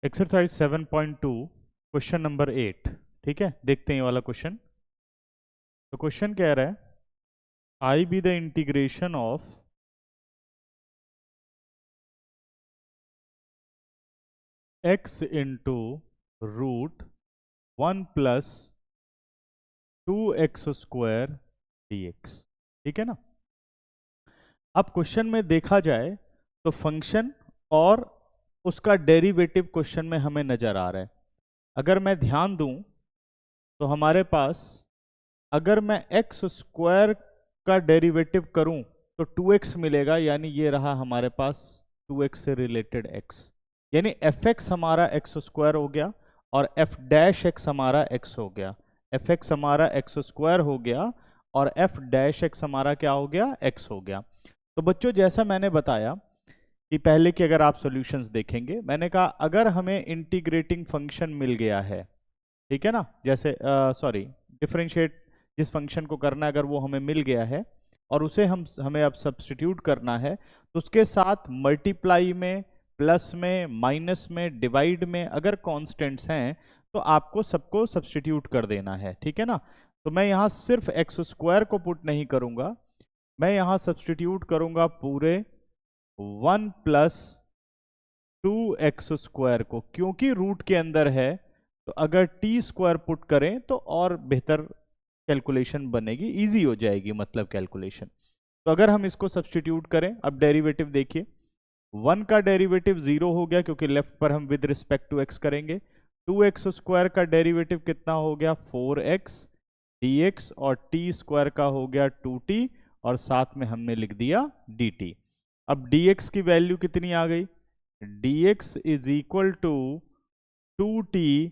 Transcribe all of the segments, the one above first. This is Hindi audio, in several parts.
Exercise 7.2 question number 8। ठीक है, देखते हैं ये वाला क्वेश्चन। तो क्वेश्चन कह रहा है I B the integration of x into root 1 plus 2x square dx। ठीक है ना। अब क्वेश्चन में देखा जाए तो फंक्शन और उसका डेरिवेटिव क्वेश्चन में हमें नजर आ रहा है। अगर मैं ध्यान दूं तो हमारे पास, अगर मैं एक्स स्क्वायर का डेरिवेटिव करूं तो 2x मिलेगा, यानी ये रहा हमारे पास 2x से रिलेटेड x, यानी fx हमारा x स्क्वायर हो गया और f डैश x हमारा x हो गया। fx हमारा x स्क्वायर हो गया और f डैश x हमारा क्या हो गया, x हो गया। तो बच्चों, जैसा मैंने बताया कि पहले के अगर आप सॉल्यूशंस देखेंगे, मैंने कहा अगर हमें इंटीग्रेटिंग फंक्शन मिल गया है, ठीक है ना, जैसे डिफरेंशिएट जिस फंक्शन को करना है अगर वो हमें मिल गया है और उसे हमें अब सब्स्टिट्यूट करना है, तो उसके साथ मल्टीप्लाई में, प्लस में, माइनस में, डिवाइड में अगर कांस्टेंट्स हैं तो आपको सबको सब्स्टिट्यूट कर देना है। ठीक है ना। तो मैं यहाँ सिर्फ एक्स स्क्वायर को पुट नहीं करूंगा, मैं यहाँ सब्स्टिट्यूट करूंगा पूरे 1 प्लस 2x स्क्वायर को, क्योंकि रूट के अंदर है तो अगर टी स्क्वायर पुट करें तो और बेहतर कैलकुलेशन बनेगी, इजी हो जाएगी मतलब कैलकुलेशन। तो अगर हम इसको सब्स्टिट्यूट करें, अब डेरिवेटिव देखिए, 1 का डेरिवेटिव 0 हो गया क्योंकि लेफ्ट पर हम विद रिस्पेक्ट टू x करेंगे। 2x स्क्वायर का डेरिवेटिव कितना हो गया, 4x dx, और t स्क्वायर का हो गया 2t, और साथ में हमने लिख दिया dt। अब dx की वैल्यू कितनी आ गई, dx is equal to 2t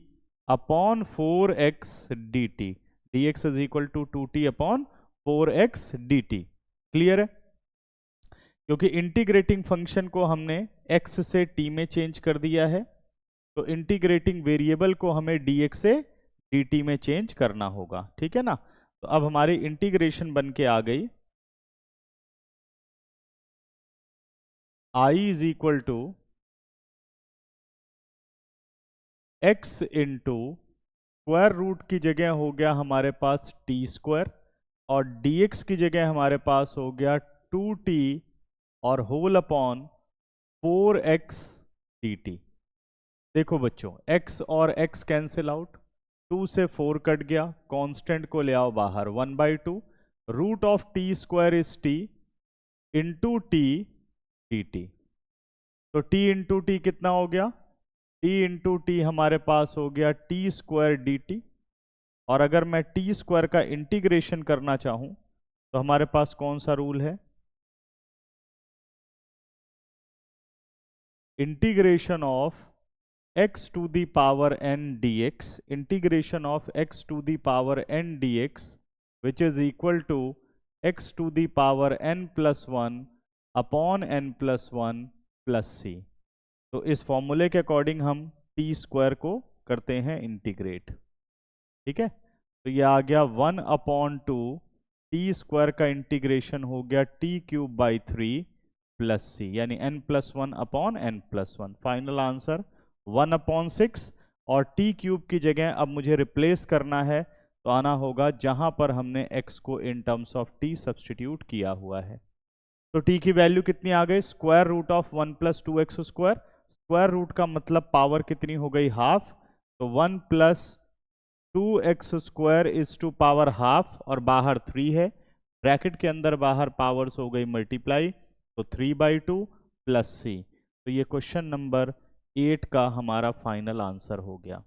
upon 4x dt। dx is equal to 2t upon 4x dt। Clear है, क्योंकि इंटीग्रेटिंग फंक्शन को हमने x से t में चेंज कर दिया है, तो इंटीग्रेटिंग वेरिएबल को हमें dx से dt में चेंज करना होगा। ठीक है ना। तो अब हमारी इंटीग्रेशन बन के आ गई, i is equal to x into square root की जगह हो गया हमारे पास टी स्क्वायर, और dx की जगह हमारे पास हो गया 2t और होल अपॉन 4x dt। देखो बच्चों, x और x कैंसिल आउट, 2 से 4 कट गया, कांस्टेंट को ले आओ बाहर, 1/2, root of T square is t into T dt। तो t इंटू टी कितना हो गया, t इंटू टी हमारे पास हो गया t स्क्वायर dt, और अगर मैं टी स्क्वायर का इंटीग्रेशन करना चाहूं तो हमारे पास कौन सा रूल है, integration of x to the power n dx, integration of x to the power n dx which is equal to x to the power n plus 1 upon n plus 1 plus c। तो इस फॉर्मूले के अकॉर्डिंग हम टी स्क्वायर को करते हैं इंटीग्रेट। ठीक है, तो ये आ गया 1 अपॉन 2 टी स्क्वायर का इंटीग्रेशन हो गया टी क्यूब बाई 3 प्लस सी, यानी n plus 1 upon n plus 1। Final answer 1 upon 6, और टी क्यूब की जगह अब मुझे रिप्लेस करना है तो आना होगा जहां पर हमने x को in terms of t substitute किया हुआ है। तो t की वैल्यू कितनी आ गई, square root of 1 plus 2x square, square root का मतलब पावर कितनी हो गई, हाफ, तो 1 plus 2x square is to power half, और बाहर 3 है, ब्रैकेट के अंदर बाहर पावर्स हो गई मल्टीप्लाई, तो 3/2 प्लस c। तो ये क्वेश्चन नंबर 8 का हमारा फाइनल आंसर हो गया।